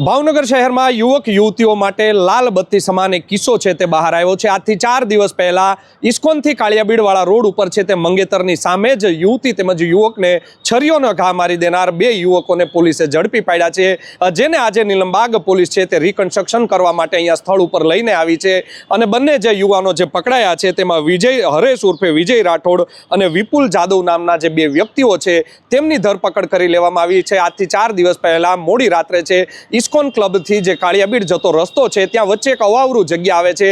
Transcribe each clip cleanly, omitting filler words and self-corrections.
ભાવનગર શહેરમાં યુવક યુવતીઓ માટે લાલ બત્તી સમાન એક કિસ્સો છે તે બહાર આવ્યો છે। આજથી 4 દિવસ પહેલા ઇસ્કોનથી કાળિયાબીડવાળા રોડ ઉપર છે તે મંગેતરની સામે જ યુવતી તેમજ યુવકને છરીઓનો ઘા મારી દેનાર 2 યુવકોને પોલીસે ઝડપી પાડ્યા છે, જેને આજે નીલમબાગ પોલીસ છે તે રિકન્સ્ટ્રક્શન કરવા માટે અહીંયા સ્થળ ઉપર લઈને આવી છે। અને બંને જે યુવાનો જે પકડાયા છે તેમાં વિજય હરેશ ઉર્ફે વિજય રાઠોડ અને વિપુલ જાદવ નામના જે 2 વ્યક્તિઓ છે તેમની ધરપકડ કરી લેવામાં આવી છે। આજથી 4 દિવસ પહેલા મોડી રાત્રે છે ઇસ્કોન ક્લબથી જે કાળિયાબીડ જતો રસ્તો છે ત્યાં વચ્ચે એક અવાવરું જગ્યા આવે છે,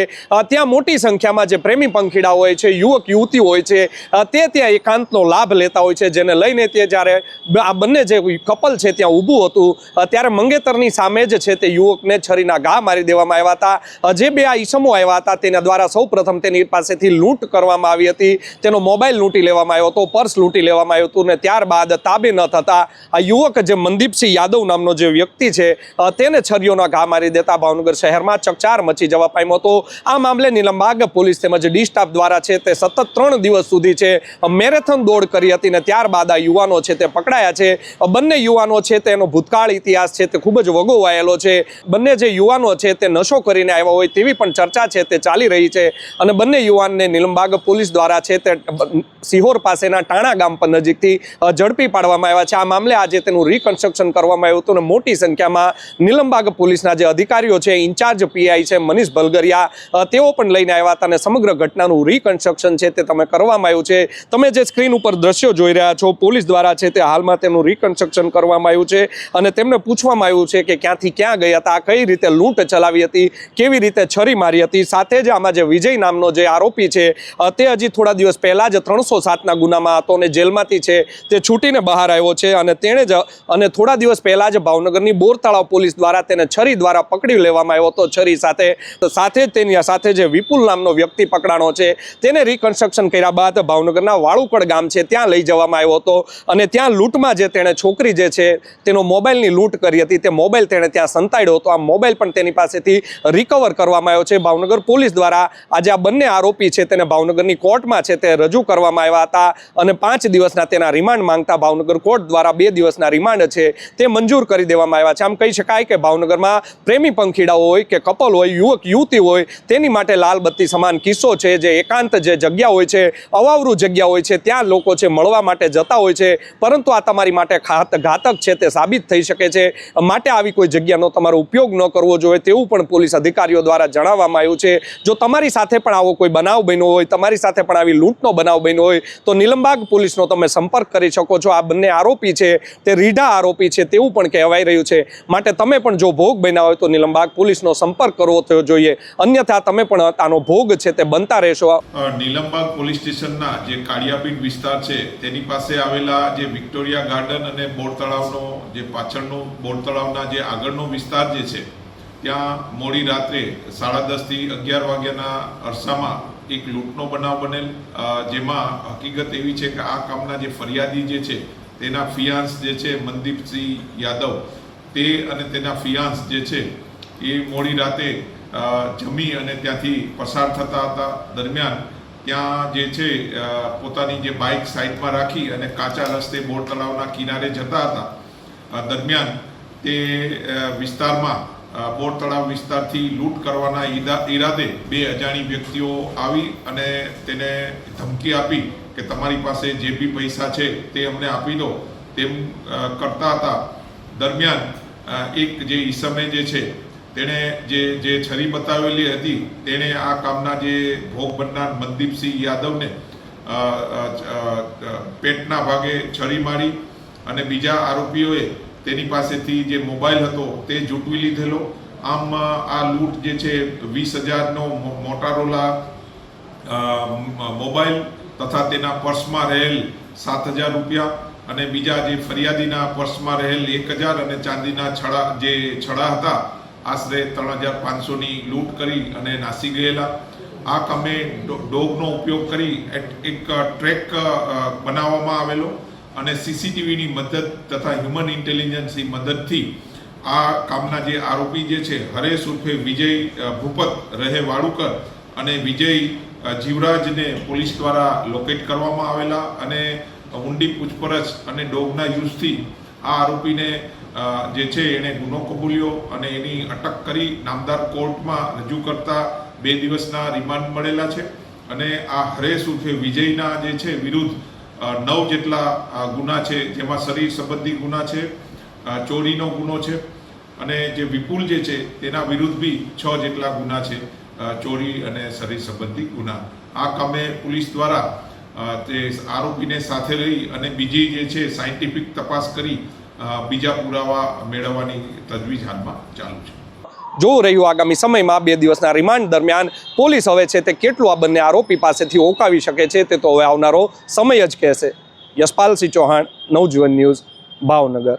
ત્યાં મોટી સંખ્યામાં જે પ્રેમી પંખીડા હોય છે, યુવક યુવતી હોય છે, તે ત્યાં એકાંતનો લાભ લેતા હોય છે, જેને લઈને તે જ્યારે આ બંને જે કપલ છે ત્યાં ઊભું હતું ત્યારે મંગેતરની સામે જ છે તે યુવકને છરીના ઘા મારી દેવામાં આવ્યા હતા। જે 2 આ ઈસમો આવ્યા હતા તેના દ્વારા સૌપ્રથમ તેની પાસેથી લૂંટ કરવામાં આવી હતી, તેનો મોબાઈલ લૂંટી લેવામાં આવ્યો હતો, પર્સ લૂંટી લેવામાં આવ્યું હતું, ને ત્યારબાદ તાબે ન થતા આ યુવક જે મનદીપસિંહ યાદવ નામનો જે વ્યક્તિ છે તેને છરીઓના ઘા મારી દેતા ભાવનગર શહેરમાં ચકચાર મચી જવા પામ્યો હતો। આ મામલે નીલમબાગ પોલીસ તેમજ ડી સ્ટાફ દ્વારા છે તે સતત 3 દિવસ સુધી છે મેરેથોન દોડ કરી હતી ને ત્યારબાદ આ યુવાનો છે તે પકડાયા છે। બંને યુવાનો છે તેનો ભૂતકાળ ઇતિહાસ છે તે ખૂબ જ વગોવાયેલો છે। બંને જે યુવાનો છે તે નશો કરીને આવ્યા હોય તેવી પણ ચર્ચા છે તે ચાલી રહી છે અને બંને યુવાનને નીલમબાગ પોલીસ દ્વારા છે તે સિહોર પાસેના ટાણા ગામ પર નજીકથી ઝડપી પાડવામાં આવ્યા છે। આ મામલે આજે તેનું રિકન્સ્ટ્રક્શન કરવામાં આવ્યું હતું અને મોટી સંખ્યામાં નીલમબાગ પોલીસના જે અધિકારીઓ છે, ઇન્ચાર્જ પીઆઈ છે મનીષ ભલગરિયા, તેઓ પણ લઈને આવ્યા હતા અને સમગ્ર ઘટનાનું રિકન્સ્ટ્રક્શન છે તે તમે કરવામાં આવ્યું છે। તમે જે સ્ક્રીન ઉપર દ્રશ્યો જોઈ રહ્યા છો, પોલીસ દ્વારા છે તે હાલમાં તેનું રિકન્સ્ટ્રક્શન કરવામાં આવ્યું છે અને તેમને પૂછવામાં આવ્યું છે કે ક્યાંથી ક્યાં ગયા હતા, કઈ રીતે લૂંટ ચલાવી હતી, કેવી રીતે છરી મારી હતી। સાથે જ આમાં જે વિજય નામનો જે આરોપી છે તે હજી થોડા દિવસ પહેલા જ 307ના ગુનામાં હતો અને જેલમાંથી છે તે છૂટીને બહાર આવ્યો છે અને તેણે જ અને થોડા દિવસ પહેલા જ ભાવનગરની બોરતળાવ પોલીસ દ્વારા તેને છરી દ્વારા પકડી લેવામાં આવ્યો હતો। છરી સાથે જ તેની સાથે જે વિપુલ નામનો વ્યક્તિ પકડાણો છે તેને રિકન્સ્ટ્રક્શન કર્યા બાદ ભાવનગરના વાળુકડ ગામ છે ત્યાં લઈ જવામાં આવ્યો હતો અને ત્યાં લૂંટમાં જે તેણે છોકરી જે છે તેનો મોબાઈલની લૂંટ કરી હતી તે મોબાઈલ તેણે ત્યાં સંતાડ્યો હતો। આ મોબાઈલ પણ તેની પાસેથી રિકવર કરવામાં આવ્યો છે। ભાવનગર પોલીસ દ્વારા આજે આ બંને આરોપી છે તેને ભાવનગરની કોર્ટમાં છે તે રજૂ કરવામાં આવ્યા હતા અને 5 દિવસના તેના રિમાન્ડ માંગતા ભાવનગર કોર્ટ દ્વારા 2 દિવસના રિમાન્ડ છે તે મંજૂર કરી દેવામાં આવ્યા છે। આમ કહી શકાય કે ભાવનગરમાં પ્રેમી પંખીડાઓ હોય કે કપલ હોય, યુવક યુવતી હોય, તેની માટે લાલ બત્તી સમાન કિસ્સો છે। જે એકાંત જે જગ્યા હોય છે, અવાવરું જગ્યા હોય છે, ત્યાં લોકો છે મળવા માટે જતા હોય છે, પરંતુ આ તમારી માટે ઘાતક છે તે સાબિત થઈ શકે છે, માટે આવી કોઈ જગ્યાનો તમારો ઉપયોગ ન કરવો જોઈએ તેવું પણ પોલીસ અધિકારીઓ દ્વારા જણાવવામાં આવ્યું છે। જો તમારી સાથે પણ આવો કોઈ બનાવ બન્યો હોય, તમારી સાથે પણ આવી લૂંટનો બનાવ બન્યો હોય તો નીલમબાગ પોલીસનો તમે સંપર્ક કરી શકો છો। આ બંને આરોપી છે તે રીઢા આરોપી છે તેવું પણ કહેવાય રહ્યું છે, માટે તમે પણ જો ભોગ બન્યા હોય તો નીલમબાગ પોલીસનો સંપર્ક કરવો થયો જોઈએ, અન્યથા તમે પણ આનો ભોગ છે તે બનતા રહેશો। નીલમબાગ પોલીસ સ્ટેશનના જે કાળિયાબીડ વિસ્તાર છે તેની પાસે આવેલા જે વિક્ટોરિયા ગાર્ડન અને બોર તળાવનો જે પાછળનો બોર તળાવના જે આગળનો વિસ્તાર જે છે ત્યાં મોડી રાત્રે 10:30 થી 11 વાગ્યાના અરસામાં એક લૂંટનો બનાવ બનેલ, જેમાં હકીકત એવી છે કે આ કામના જે ફરિયાદી જે છે તેના ફિયાન્સ જે છે મનદીપસિંહ યાદવ, તે અને તેના ફિયાન્સ જે છે એ મોડી રાતે જમી અને ત્યાંથી પસાર થતા હતા દરમિયાન ત્યાં જે છે પોતાની જે બાઇક સાઈડમાં રાખી અને કાચા રસ્તે બોર તળાવના કિનારે જતા હતા દરમિયાન તે વિસ્તારમાં બોર તળાવ વિસ્તારથી લૂંટ કરવાના ઈરાદે 2 અજાણી વ્યક્તિઓ આવી અને તેને ધમકી આપી કે તમારી પાસે જે બી પૈસા છે તે અમને આપી દો તેમ કરતા હતા। દરમિયાન એક જે ઈસમે જે છે તેણે જે છરી બતાવેલી હતી તેણે આ કામના જે ભોગ બનનાર મનદીપસિંહ યાદવને પેટના ભાગે છરી મારી અને બીજા આરોપીઓએ તેની પાસેથી જે મોબાઈલ હતો તે ઝૂંટવી લીધેલો। આમ આ લૂંટ જે છે 20,000નો મોટોરોલા મોબાઈલ તથા તેના પર્સમાં રહેલ 7,000 રૂપિયા અને બીજા જે ફરિયાદીના પર્સમાં રહેલ 1,000 અને ચાંદીના છડા હતા આશરે 3,500ની લૂંટ કરી અને નાસી ગયેલા। આ કામે ડોગનો ઉપયોગ કરી એક ટ્રેક બનાવવામાં આવેલો અને સીસીટીવીની મદદ તથા હ્યુમન ઇન્ટેલિજન્સની મદદથી આ કામના જે આરોપી જે છે હરેશ ઉર્ફે વિજય ભૂપત રહે વાળુકર અને વિજય જીવરાજને પોલીસ દ્વારા લોકેટ કરવામાં આવેલા અને ઊંડી પૂછપરછ અને ડોગના યુઝથી આ આરોપીને જે છે એણે ગુનો કબૂલ્યો અને એની અટક કરી નામદાર કોર્ટમાં રજૂ કરતા 2 દિવસના રિમાન્ડ મળેલા છે અને આ હરેશ ઉર્ફે વિજયના જે છે વિરુદ્ધ 9 જેટલા ગુના છે, જેમાં શરીર સંબંધી ગુના છે, ચોરીનો ગુનો છે અને જે વિપુલ જે છે તેના વિરુદ્ધ બી 6 જેટલા ગુના છે, ચોરી અને શરીર સંબંધી ગુના. આ કામે પોલીસ દ્વારા તે આરોપીને સાથે લઈ અને બીજી જે છે સાયન્ટિફિક તપાસ કરી બીજા પુરાવા મેળવવાની તજવીજ હાલમાં ચાલુ છે. જોવું રહ્યું આગામી સમયમાં 2 દિવસના રિમાન્ડ દરમિયાન પોલીસ હવે છે તે કેટલું આ બંને આરોપી પાસેથી ઓકાવી શકે છે તે તો હવે આવનારો સમય જ કહેશે. યશપાલસિંહ ચૌહાણ, નવજીવન ન્યૂઝ, ભાવનગર.